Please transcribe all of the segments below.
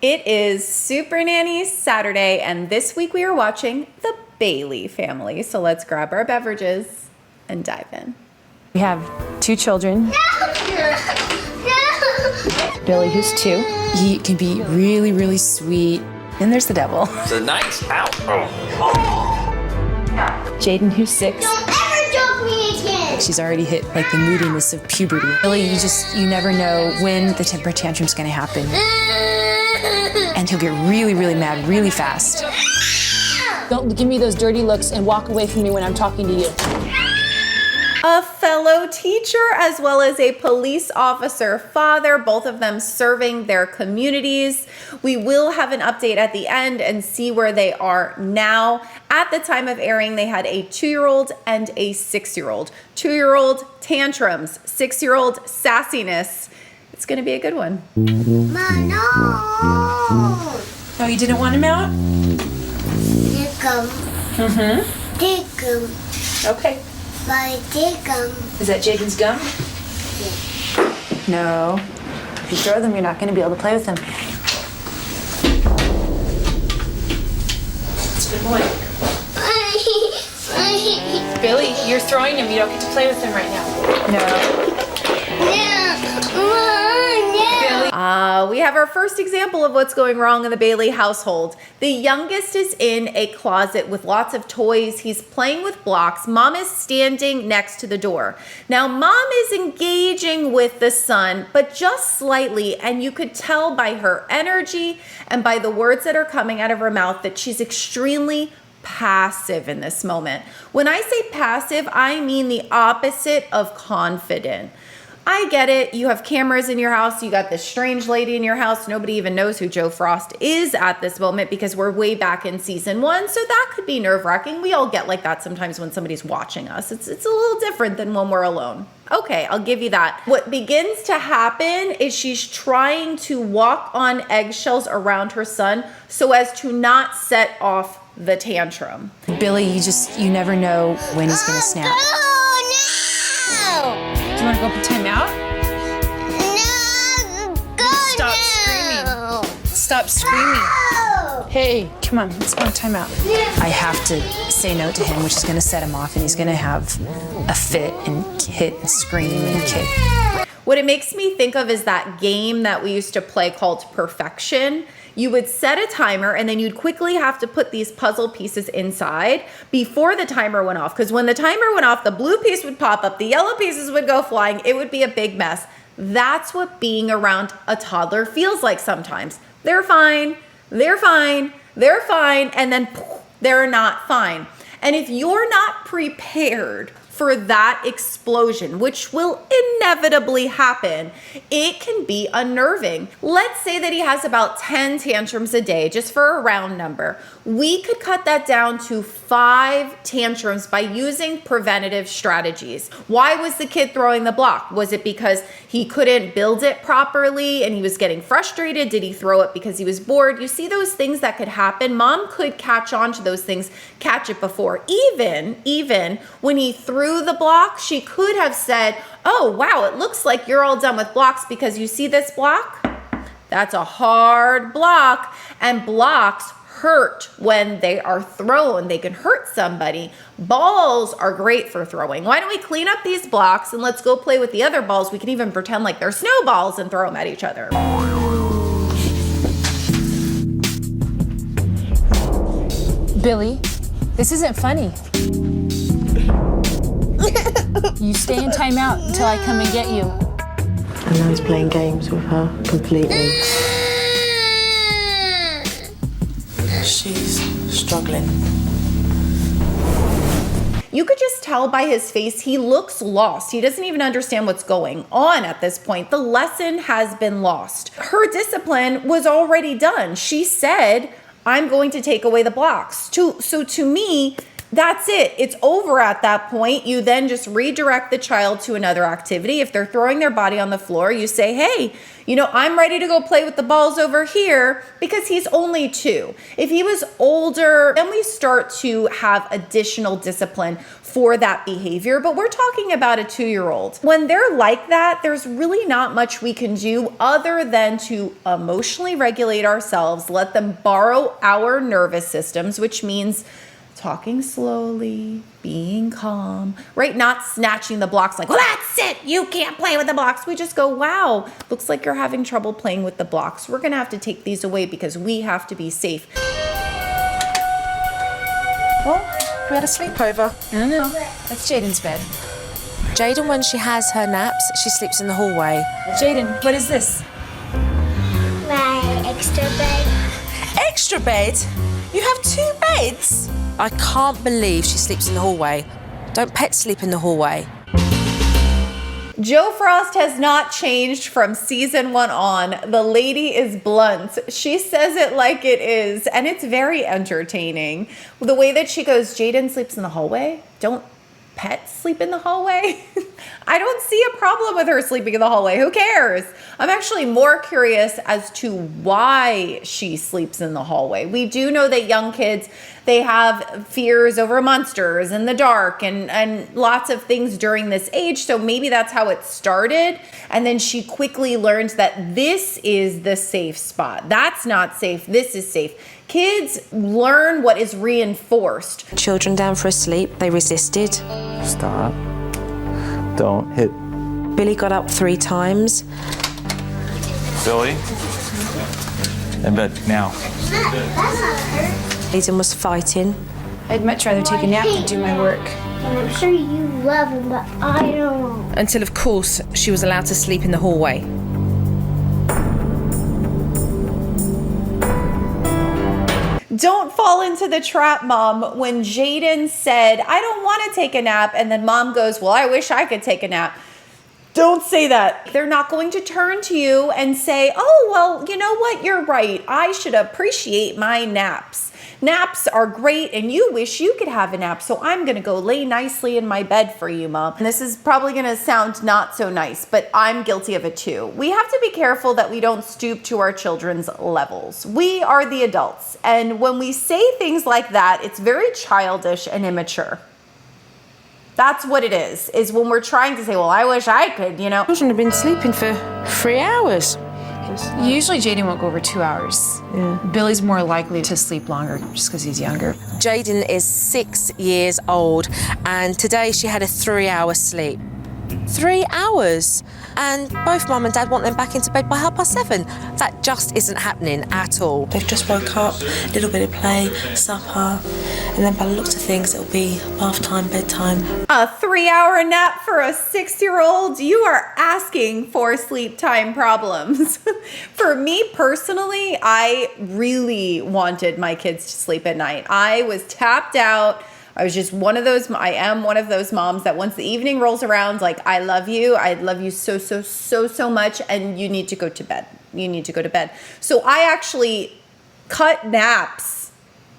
It is Supernanny Saturday, and this week we are watching The Bailey Family. So let's grab our beverages and dive in. We have two children. No. Billy, who's 2. He can be really, really sweet. And there's the devil. It's a nice out. Jaden, who's 6. Don't ever joke me again. She's already hit like the moodiness of puberty. Billy, you never know when the temper tantrum's gonna happen. And he'll get really, really mad really fast. Don't give me those dirty looks and walk away from me when I'm talking to you. A fellow teacher as well as a police officer father, both of them serving their communities. We will have an update at the end and see where they are now. At the time of airing, they had a 2-year-old and a 6-year-old. 2-year-old tantrums, 6-year-old sassiness. It's gonna be a good one. Ma, no. Oh, you didn't want him out? Take 'em. Take 'em. Okay. Bye, take 'em. Is that Jaden's gum? No. If you throw them, you're not gonna be able to play with them. That's a good boy. Billy, you're throwing him. You don't get to play with him right now. No. We have our first example of what's going wrong in the Bailey household. The youngest is in a closet with lots of toys. He's playing with blocks. Mom is standing next to the door. Now, mom is engaging with the son, but just slightly, and you could tell by her energy and by the words that are coming out of her mouth that she's extremely passive in this moment. When I say passive, I mean the opposite of confident. I get it. You have cameras in your house. You got this strange lady in your house. Nobody even knows who Joe Frost is at this moment because we're way back in season 1. So that could be nerve-wracking. We all get like that sometimes when somebody's watching us. It's a little different than when we're alone. Okay, I'll give you that. What begins to happen is she's trying to walk on eggshells around her son so as to not set off the tantrum. Billy, you never know when he's gonna snap. Oh, no. Do you wanna go for time out? No. Go Stop now. screaming. Stop screaming. No. Hey, come on, let's go on time out. I have to say no to him, which is gonna set him off, and he's gonna have a fit and hit and scream and kick. What it makes me think of is that game that we used to play called Perfection. You would set a timer and then you'd quickly have to put these puzzle pieces inside before the timer went off. Because when the timer went off, the blue piece would pop up, the yellow pieces would go flying. It would be a big mess. That's what being around a toddler feels like sometimes. They're fine, they're fine, they're fine, and then they're not fine. And if you're not prepared for that explosion, which will inevitably happen, it can be unnerving. Let's say that he has about 10 tantrums a day, just for a round number. We could cut that down to 5 tantrums by using preventative strategies. Why was the kid throwing the block? Was it because he couldn't build it properly and he was getting frustrated? Did he throw it because he was bored? You see those things that could happen? Mom could catch on to those things, catch it before. Even when he threw the block, she could have said, oh, wow, it looks like you're all done with blocks because you see this block? That's a hard block, and blocks hurt when they are thrown. They can hurt somebody. Balls are great for throwing. Why don't we clean up these blocks and let's go play with the other balls? We can even pretend like they're snowballs and throw them at each other. Billy, this isn't funny. You stay in timeout until I come and get you. And Nan's playing games with her completely. She's struggling. You could just tell by his face, he looks lost. He doesn't even understand what's going on at this point. The lesson has been lost. Her discipline was already done. She said, I'm going to take away the blocks. So to me, That's it. It's over at that point. You then just redirect the child to another activity. If they're throwing their body on the floor, you say, hey, I'm ready to go play with the balls over here, because he's only 2. If he was older, then we start to have additional discipline for that behavior. But we're talking about a 2-year-old. When they're like that, there's really not much we can do other than to emotionally regulate ourselves, let them borrow our nervous systems, which means talking slowly, being calm, right? Not snatching the blocks like, well, that's it, you can't play with the blocks. We just go, wow, looks like you're having trouble playing with the blocks. We're gonna have to take these away because we have to be safe. Well, we had a sleepover. I don't know. That's Jaden's bed. Jaden, when she has her naps, she sleeps in the hallway. Jaden, what is this? My extra bed. Extra bed? You have 2 beds? I can't believe she sleeps in the hallway. Don't pets sleep in the hallway? Joe Frost has not changed from season 1 on. The lady is blunt. She says it like it is, and it's very entertaining. The way that she goes, Jaden sleeps in the hallway? Don't pets sleep in the hallway? I don't see a problem with her sleeping in the hallway. Who cares? I'm actually more curious as to why she sleeps in the hallway. We do know that young kids, they have fears over monsters in the dark and lots of things during this age. So maybe that's how it started. And then she quickly learned that this is the safe spot. That's not safe. This is safe. Kids learn what is reinforced. Children down for a sleep, they resisted. Stop. Don't hit. Billy got up 3 times. Billy. In bed now. Jaden was fighting. I'd much rather take a nap than do my work. And I'm sure you love him, but I don't. Until, of course, she was allowed to sleep in the hallway. Don't fall into the trap, Mom. When Jaden said, I don't want to take a nap, and then Mom goes, well, I wish I could take a nap. Don't say that. They're not going to turn to you and say, oh, well, you know what? You're right. I should appreciate my naps. Naps are great, and you wish you could have a nap, so I'm going to go lay nicely in my bed for you, Mom. And this is probably going to sound not so nice, but I'm guilty of it too. We have to be careful that we don't stoop to our children's levels. We are the adults, and when we say things like that, it's very childish and immature. That's what it is when we're trying to say, well, I wish I could, Children have been sleeping for 3 hours. Usually Jaden won't go over 2 hours. Yeah. Billy's more likely to sleep longer just because he's younger. Jaden is 6 years old, and today she had a 3-hour sleep. 3 hours. And both Mum and Dad want them back into bed by 7:30. That just isn't happening at all. They've just woke up, a little bit of play, supper, and then by the looks of things, it'll be bath time, bedtime. A 3-hour nap for a 6-year-old? You are asking for sleep time problems. For me personally, I really wanted my kids to sleep at night. I was tapped out. I was just I am one of those moms that once the evening rolls around, like, I love you so much, and you need to go to bed. You need to go to bed. So I actually cut naps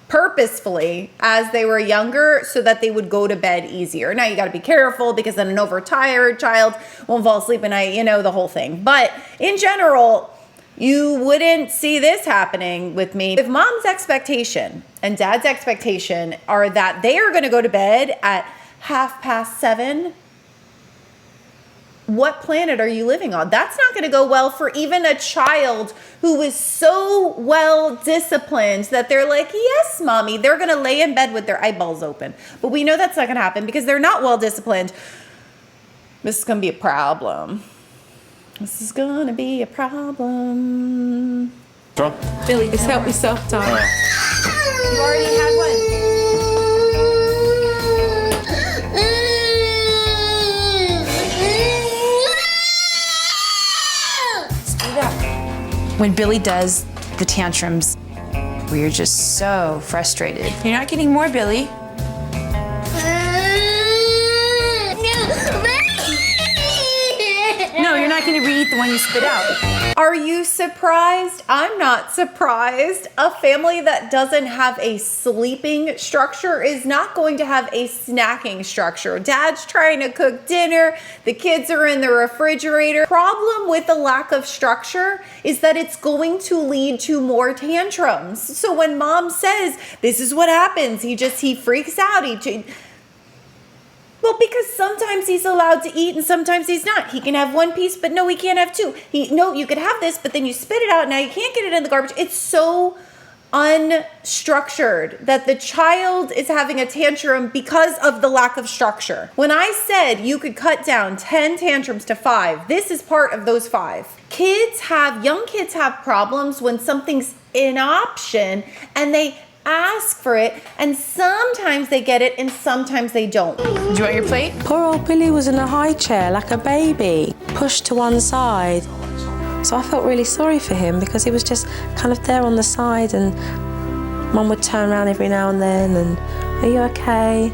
purposefully as they were younger so that they would go to bed easier. Now you got to be careful because then an overtired child won't fall asleep at night, the whole thing. But in general, you wouldn't see this happening with me. If Mom's expectation and Dad's expectation are that they are going to go to bed at 7:30, what planet are you living on? That's not going to go well for even a child who is so well disciplined that they're like, yes, Mommy, they're going to lay in bed with their eyeballs open. But we know that's not going to happen because they're not well disciplined. This is going to be a problem. This is gonna be a problem. Drunk? Billy, just help me self-talk. You already had one. When Billy does the tantrums, we're just so frustrated. You're not getting more, Billy. No, you're not going to re-eat the one you spit out. Are you surprised? I'm not surprised. A family that doesn't have a sleeping structure is not going to have a snacking structure. Dad's trying to cook dinner. The kids are in the refrigerator. Problem with the lack of structure is that it's going to lead to more tantrums. So when mom says, this is what happens, he freaks out. Well, because sometimes he's allowed to eat and sometimes he's not. He can have one piece, but no, he can't have two. No, you could have this, but then you spit it out. Now you can't get it in the garbage. It's so unstructured that the child is having a tantrum because of the lack of structure. When I said you could cut down 10 tantrums to 5, this is part of those 5. Young kids have problems when something's an option and they ask for it, and sometimes they get it and sometimes they don't. Do you want your plate? Poor old Billy was in a high chair like a baby, pushed to one side. So I felt really sorry for him because he was just kind of there on the side, and Mum would turn around every now and then and, are you okay?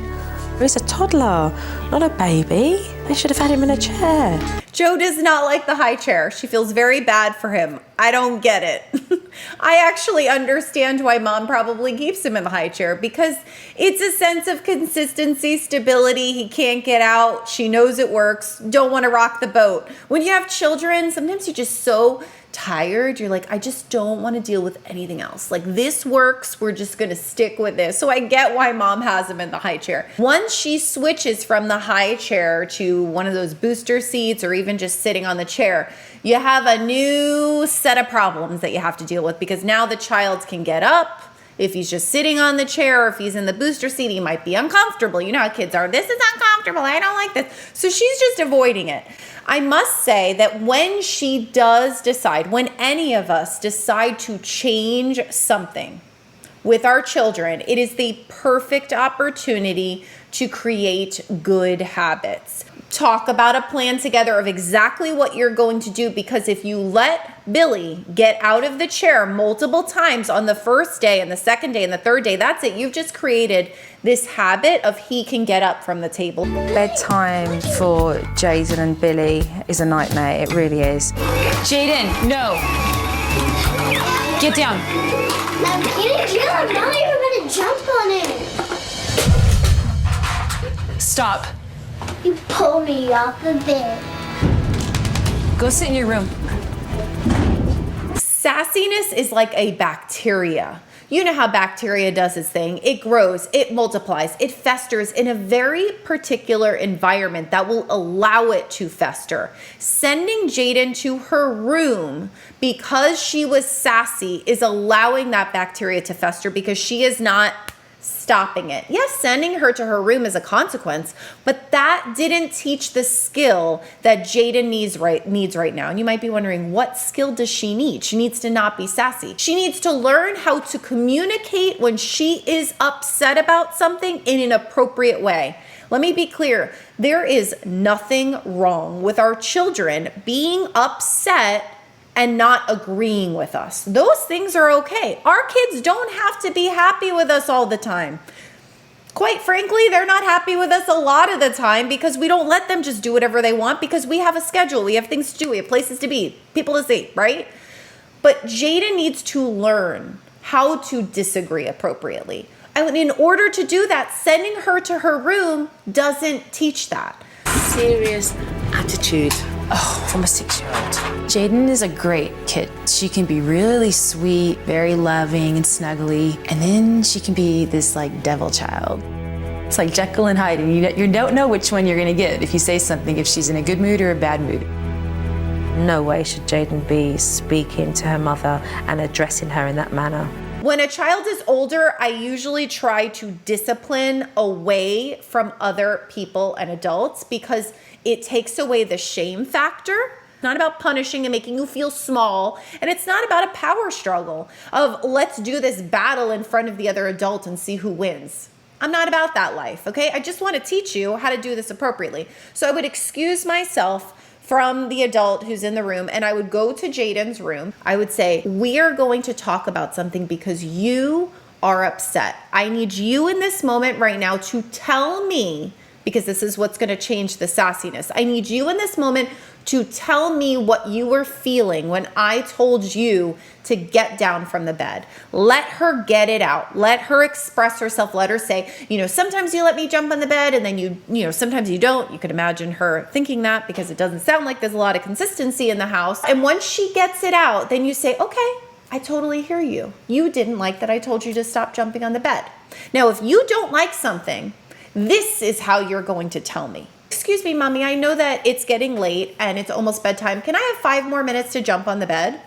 He's a toddler, not a baby. They should have had him in a chair. Joe does not like the high chair. She feels very bad for him. I don't get it. I actually understand why mom probably keeps him in the high chair, because it's a sense of consistency, stability. He can't get out. She knows it works. Don't want to rock the boat. When you have children, sometimes you're just so tired. You're like, I just don't want to deal with anything else. Like, this works. We're just going to stick with this. So I get why mom has him in the high chair. Once she switches from the high chair to one of those booster seats or even just sitting on the chair, you have a new set of problems that you have to deal with, because now the child can get up. If he's just sitting on the chair, or if he's in the booster seat, he might be uncomfortable. You know how kids are. This is uncomfortable. I don't like this. So she's just avoiding it. I must say that when she does decide, when any of us decide to change something with our children, it is the perfect opportunity to create good habits. Talk about a plan together of exactly what you're going to do, because if you let Billy get out of the chair multiple times on the first day and the second day and the third day, that's it. You've just created this habit of he can get up from the table. Bedtime for Jaden and Billy is a nightmare. It really is. Jaden, no. Get down. I'm getting you. I'm not even gonna jump on it. Stop. You pull me off the bed. Go sit in your room. Sassiness is like a bacteria. You know how bacteria does its thing. It grows, it multiplies, it festers in a very particular environment that will allow it to fester. Sending Jaden to her room because she was sassy is allowing that bacteria to fester, because she is not stopping it. Yes, sending her to her room is a consequence, but that didn't teach the skill that Jaden needs right now. And you might be wondering, what skill does she need? She needs to not be sassy. She needs to learn how to communicate when she is upset about something in an appropriate way. Let me be clear. There is nothing wrong with our children being upset and not agreeing with us. Those things are okay. Our kids don't have to be happy with us all the time. Quite frankly, they're not happy with us a lot of the time, because we don't let them just do whatever they want, because we have a schedule, we have things to do, we have places to be, people to see, right? But Jaden needs to learn how to disagree appropriately. And in order to do that, sending her to her room doesn't teach that. Serious attitude. From a 6-year-old. Jaden is a great kid. She can be really sweet, very loving and snuggly, and then she can be this like devil child. It's like Jekyll and Hyde, and you don't know which one you're gonna get if you say something, if she's in a good mood or a bad mood. No way should Jaden be speaking to her mother and addressing her in that manner. When a child is older, I usually try to discipline away from other people and adults, because it takes away the shame factor. It's not about punishing and making you feel small. And it's not about a power struggle of let's do this battle in front of the other adult and see who wins. I'm not about that life, okay? I just want to teach you how to do this appropriately. So I would excuse myself from the adult who's in the room, and I would go to Jaden's room. I would say, we are going to talk about something because you are upset. I need you in this moment right now to tell me, because this is what's going to change the sassiness. I need you in this moment to tell me what you were feeling when I told you to get down from the bed. Let her get it out. Let her express herself. Let her say, sometimes you let me jump on the bed and then sometimes you don't. You could imagine her thinking that because it doesn't sound like there's a lot of consistency in the house. And once she gets it out, then you say, okay, I totally hear you. You didn't like that I told you to stop jumping on the bed. Now, if you don't like something, this is how you're going to tell me. Excuse me, mommy, I know that it's getting late and it's almost bedtime. Can I have 5 more minutes to jump on the bed?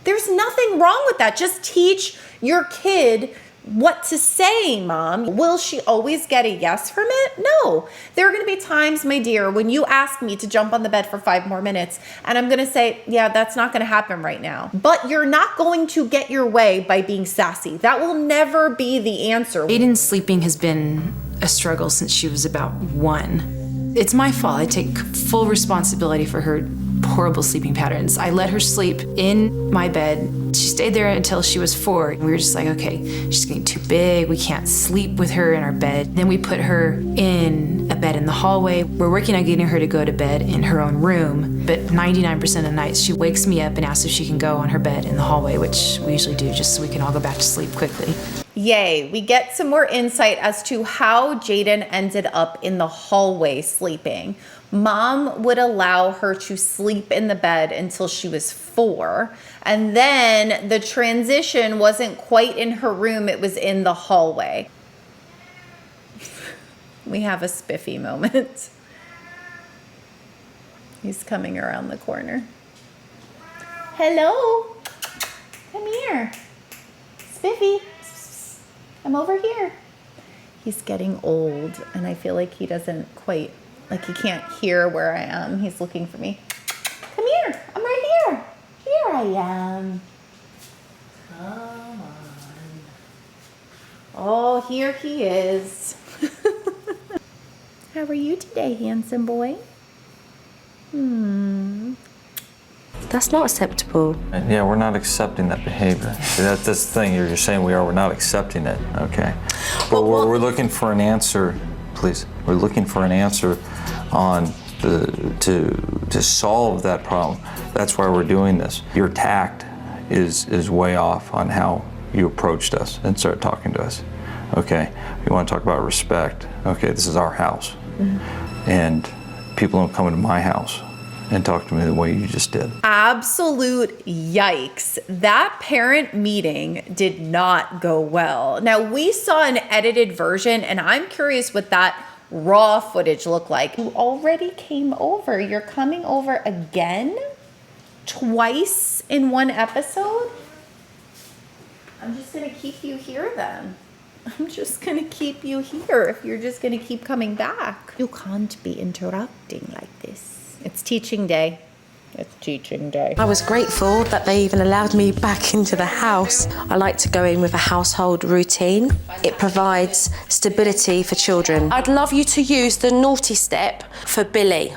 There's nothing wrong with that. Just teach your kid what to say, Mom. Will she always get a yes from it? No. There are going to be times, my dear, when you ask me to jump on the bed for 5 more minutes, and I'm going to say, yeah, that's not going to happen right now. But you're not going to get your way by being sassy. That will never be the answer. Jayden's sleeping has been a struggle since she was about 1. It's my fault. I take full responsibility for her horrible sleeping patterns. I let her sleep in my bed. She stayed there until she was 4. We were just like, okay, she's getting too big. We can't sleep with her in our bed. Then we put her in a bed in the hallway. We're working on getting her to go to bed in her own room, but 99% of the nights she wakes me up and asks if she can go on her bed in the hallway, which we usually do just so we can all go back to sleep quickly. Yay, we get some more insight as to how Jayden ended up in the hallway sleeping. Mom would allow her to sleep in the bed until she was 4. And then the transition wasn't quite in her room, it was in the hallway. We have a spiffy moment. He's coming around the corner. Hello, come here. Spiffy, I'm over here. He's getting old and I feel like he doesn't quite, like he can't hear where I am. He's looking for me. Come here, I'm right here. Here I am. Come on. Oh, here he is. How are you today, handsome boy? That's not acceptable. Yeah, we're not accepting that behavior. That's the thing you're saying we're not accepting it, okay? But we're looking for an answer, please. We're looking for an answer on to solve that problem. That's why we're doing this. Your tact is way off on how you approached us and started talking to us, okay? You want to talk about respect, okay, this is our house. And people don't come into my house and talk to me the way you just did. Absolute yikes. That parent meeting did not go well. Now, we saw an edited version, and I'm curious what that raw footage looked like. You already came over. You're coming over again? Twice in one episode? I'm just gonna keep you here then. I'm just gonna keep you here if you're just gonna keep coming back. You can't be interrupting like this. It's teaching day. It's teaching day. I was grateful that they even allowed me back into the house. I like to go in with a household routine. It provides stability for children. I'd love you to use the naughty step for Billy.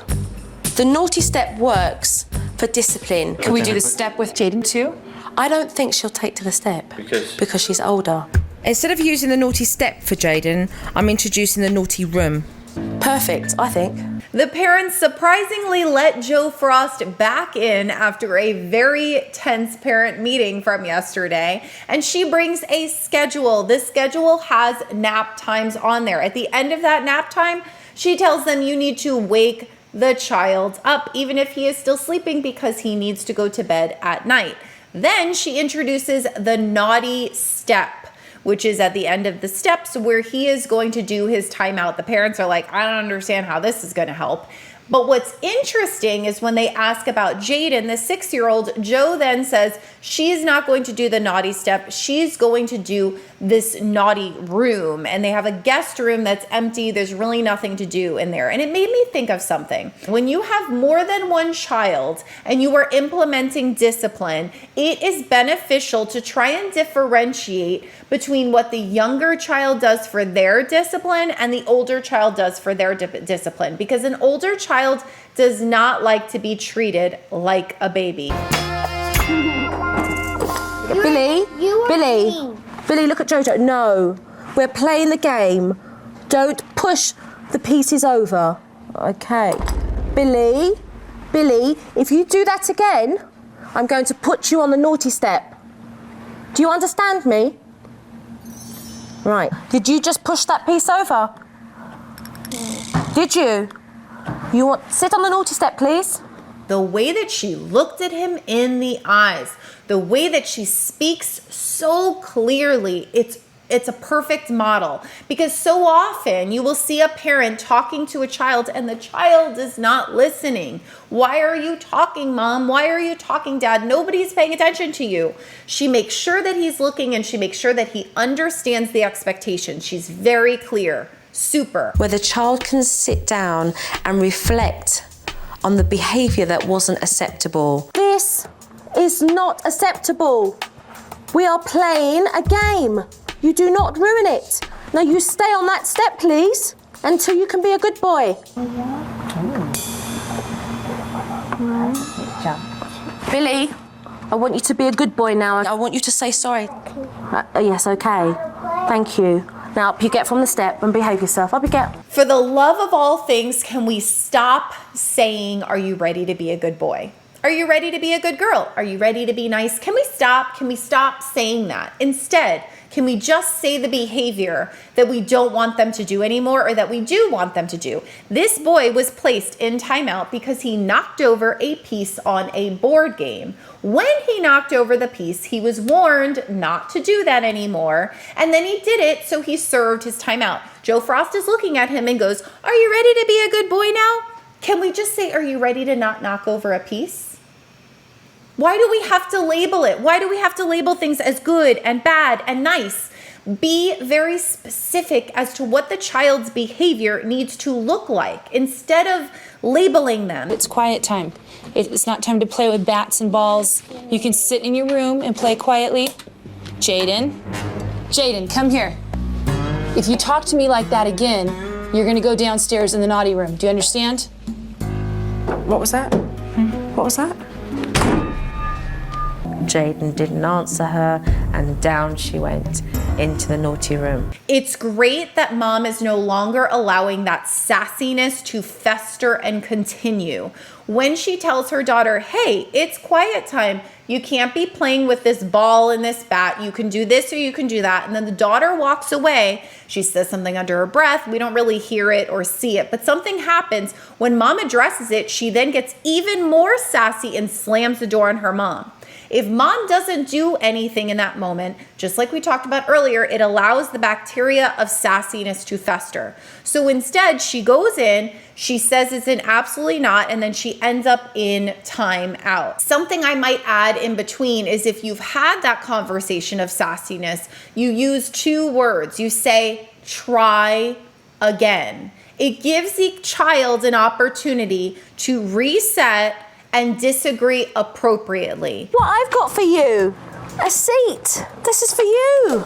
The naughty step works for discipline. Can we do the step with Jayden too? I don't think she'll take to the step because she's older. Instead of using the naughty step for Jayden, I'm introducing the naughty room. Perfect, I think. The parents surprisingly let Joe Frost back in after a very tense parent meeting from yesterday, and she brings a schedule. This schedule has nap times on there. At the end of that nap time, she tells them you need to wake the child up, even if he is still sleeping, because he needs to go to bed at night. Then she introduces the naughty step, which is at the end of the steps where he is going to do his timeout. The parents are like, I don't understand how this is going to help. But what's interesting is when they ask about Jayden, the 6-year-old, Joe then says she's not going to do the naughty step. She's going to do this naughty room. And they have a guest room that's empty. There's really nothing to do in there. And it made me think of something. When you have more than one child and you are implementing discipline, it is beneficial to try and differentiate between what the younger child does for their discipline and the older child does for their discipline. Because an older child does not like to be treated like a baby. Billy, look at Jojo. No, we're playing the game. Don't push the piece is over. Okay. Billy, if you do that again, I'm going to put you on the naughty step. Do you understand me? Right. Did you just push that piece over? Did you? You want sit on the naughty step, please? The way that she looked at him in the eyes, the way that she speaks so clearly, it's a perfect model, because so often you will see a parent talking to a child and the child is not listening. Why are you talking, Mom? Why are you talking, Dad? Nobody's paying attention to you. She makes sure that he's looking and she makes sure that he understands the expectation. She's very clear. Super. Where the child can sit down and reflect on the behaviour that wasn't acceptable. This is not acceptable. We are playing a game. You do not ruin it. Now you stay on that step, please, until you can be a good boy. Billy, I want you to be a good boy now. I want you to say sorry. Yes, okay. Thank you. Now up you get from the step and behave yourself. Up you get. For the love of all things, can we stop saying, are you ready to be a good boy? Are you ready to be a good girl? Are you ready to be nice? Can we stop? Can we stop saying that? Instead, can we just say the behavior that we don't want them to do anymore or that we do want them to do? This boy was placed in timeout because he knocked over a piece on a board game. When he knocked over the piece, he was warned not to do that anymore, and then he did it, so he served his timeout. Joe Frost is looking at him and goes, are you ready to be a good boy now? Can we just say, are you ready to not knock over a piece? Why do we have to label it? Why do we have to label things as good and bad and nice? Be very specific as to what the child's behavior needs to look like instead of labeling them. It's quiet time. It's not time to play with bats and balls. You can sit in your room and play quietly. Jaden, come here. If you talk to me like that again, you're gonna go downstairs in the naughty room. Do you understand? What was that? What was that? Jaden didn't answer her, and down she went into the naughty room. It's great that Mom is no longer allowing that sassiness to fester and continue. When she tells her daughter, hey, it's quiet time, you can't be playing with this ball and this bat, you can do this or you can do that, and then the daughter walks away, she says something under her breath, we don't really hear it or see it, but something happens. When Mom addresses it, she then gets even more sassy and slams the door on her mom. If Mom doesn't do anything in that moment, just like we talked about earlier, it allows the bacteria of sassiness to fester. So instead, she goes in, she says it's an absolutely not, and then she ends up in time out. Something I might add in between is if you've had that conversation of sassiness, you use two words. You say, try again. It gives the child an opportunity to reset and disagree appropriately. What I've got for you, a seat. This is for you.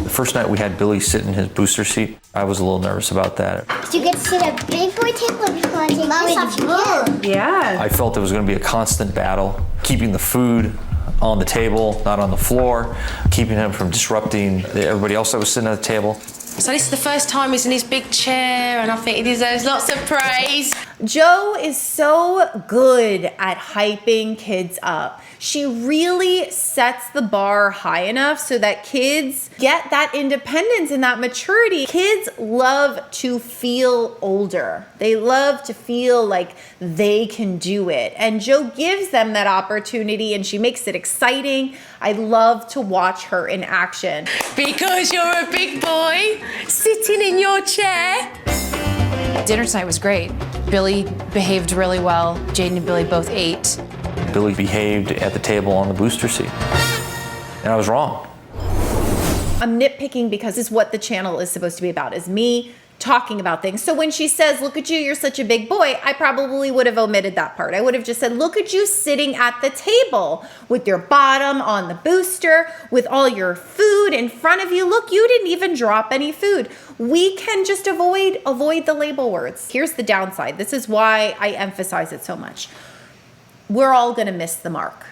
The first night we had Billy sit in his booster seat, I was a little nervous about that. Do you get to sit at a big boy table or do you want to take this off your kid? Yeah. I felt it was going to be a constant battle, keeping the food on the table, not on the floor, keeping him from disrupting everybody else that was sitting at the table. So this is the first time he's in his big chair, and I think he deserves lots of praise. Joe is so good at hyping kids up. She really sets the bar high enough so that kids get that independence and that maturity. Kids love to feel older. They love to feel like they can do it. And Joe gives them that opportunity and she makes it exciting. I love to watch her in action. Because you're a big boy, sitting in your chair. Dinner tonight was great. Billy behaved really well. Jaden and Billy both ate. Billy behaved at the table on the booster seat. And I was wrong. I'm nitpicking because it's what the channel is supposed to be about, is me talking about things. So when she says, look at you, you're such a big boy, I probably would have omitted that part. I would have just said, look at you sitting at the table with your bottom on the booster, with all your food in front of you. Look, you didn't even drop any food. We can just avoid the label words. Here's the downside. This is why I emphasize it so much. We're all gonna miss the mark.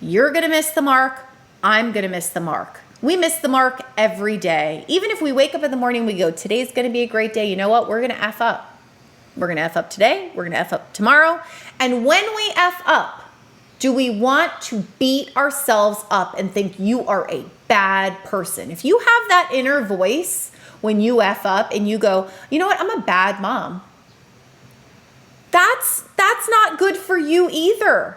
You're gonna miss the mark. I'm gonna miss the mark. We miss the mark every day. Even if we wake up in the morning, we go, today's gonna be a great day. You know what? We're gonna F up. We're gonna F up today. We're gonna F up tomorrow. And when we F up, do we want to beat ourselves up and think you are a bad person? If you have that inner voice when you F up and you go, you know what? I'm a bad mom. That's not good for you either.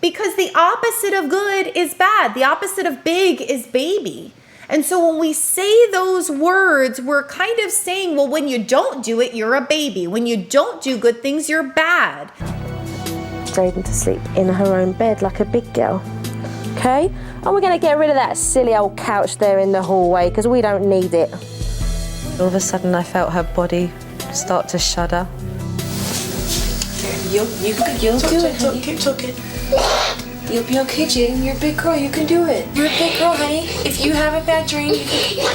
Because the opposite of good is bad. The opposite of big is baby. And so when we say those words, we're kind of saying, well, when you don't do it, you're a baby. When you don't do good things, you're bad. Jaden to sleep in her own bed like a big girl. Okay? And we're going to get rid of that silly old couch there in the hallway because we don't need it. All of a sudden, I felt her body start to shudder. You'll do it, honey. Keep talking. You'll be okay, Jaden. You're a big girl. You can do it. You're a big girl, honey. If you have a bad dream,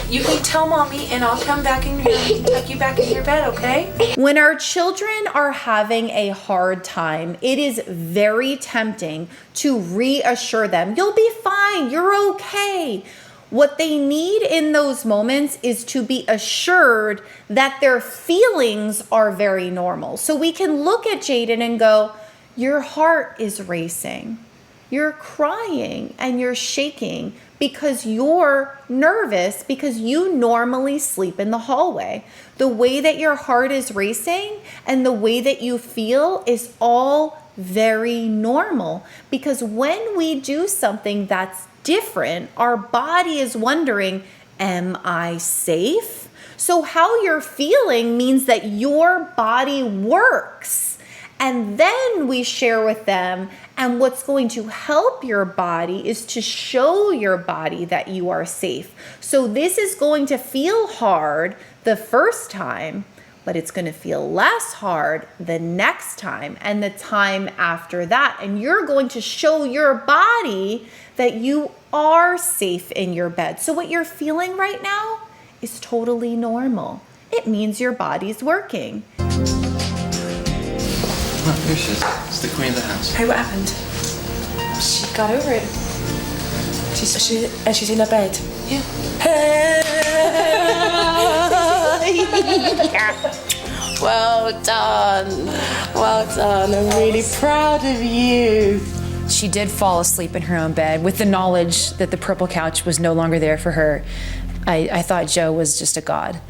you can tell mommy, and I'll come back in here and tuck you back in your bed, okay? When our children are having a hard time, it is very tempting to reassure them, you'll be fine. You're okay. What they need in those moments is to be assured that their feelings are very normal. So we can look at Jaden and go, your heart is racing. You're crying and you're shaking because you're nervous because you normally sleep in the hallway. The way that your heart is racing and the way that you feel is all very normal because when we do something that's different, our body is wondering, am I safe? So how you're feeling means that your body works. And then we share with them, and what's going to help your body is to show your body that you are safe. So this is going to feel hard the first time, but it's going to feel less hard the next time and the time after that. And you're going to show your body that you are safe in your bed. So what you're feeling right now is totally normal. It means your body's working. Oh, here she is. It's the queen of the house. Hey, what happened? She got over it. She's in her bed. Yeah. Well done. Well done. I'm really proud of you. She did fall asleep in her own bed with the knowledge that the purple couch was no longer there for her. I thought Joe was just a god.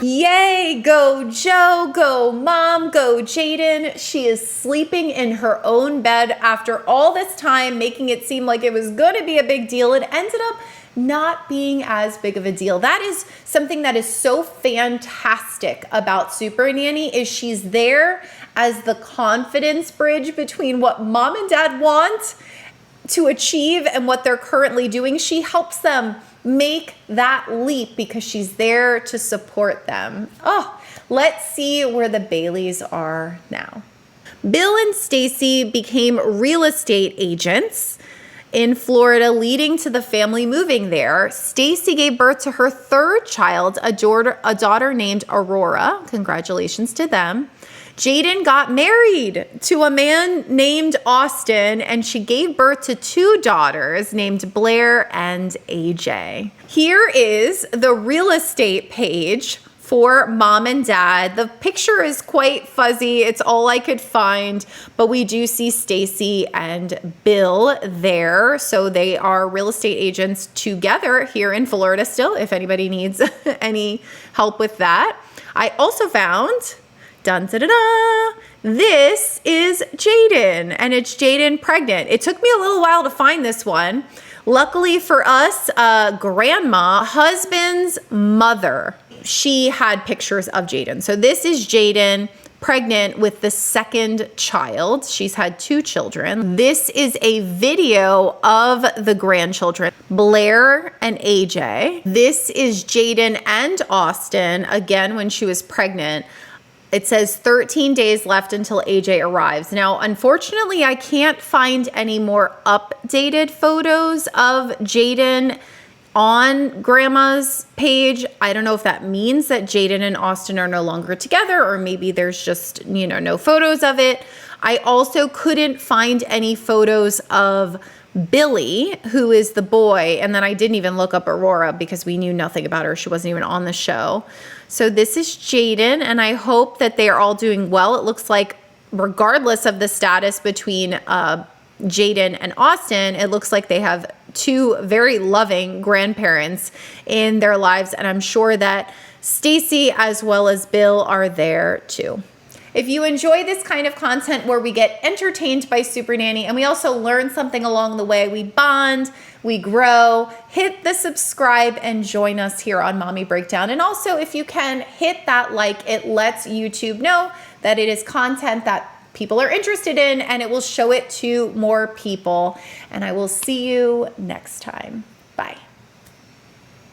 Yay, go Joe, go mom, go Jaden. She is sleeping in her own bed after all this time, making it seem like it was going to be a big deal. It ended up not being as big of a deal. That is something that is so fantastic about Supernanny is she's there as the confidence bridge between what mom and dad want to achieve and what they're currently doing. She helps them make that leap because she's there to support them. Oh, let's see where the Baileys are now. Bill and Stacy became real estate agents in Florida, leading to the family moving there. Stacy gave birth to her third child, a daughter named Aurora. Congratulations to them. Jaden got married to a man named Austin, and she gave birth to two daughters named Blair and AJ. Here is the real estate page for mom and dad. The picture is quite fuzzy. It's all I could find, but we do see Stacy and Bill there. So they are real estate agents together here in Florida still, if anybody needs any help with that. I also found, dun da da da, this is Jaden, and it's Jaden pregnant. It took me a little while to find this one. Luckily for us, grandma, husband's mother, she had pictures of Jaden. So this is Jaden pregnant with the second child. She's had two children. This is a video of the grandchildren, Blair and AJ. This is Jaden and Austin, again, when she was pregnant. It says 13 days left until AJ arrives. Now, unfortunately, I can't find any more updated photos of Jaden on grandma's page. I don't know if that means that Jaden and Austin are no longer together, or maybe there's just, no photos of it. I also couldn't find any photos of Billy, who is the boy, and then I didn't even look up Aurora because we knew nothing about her. She wasn't even on the show. So this is Jaden, and I hope that they are all doing well. It looks like regardless of the status between Jaden and Austin, it looks like they have two very loving grandparents in their lives, and I'm sure that Stacy as well as Bill are there too. If you enjoy this kind of content where we get entertained by Supernanny and we also learn something along the way, we bond, we grow, hit the subscribe and join us here on Mommy Breakdown. And also, if you can, hit that like. It lets YouTube know that it is content that people are interested in, and it will show it to more people. And I will see you next time. Bye.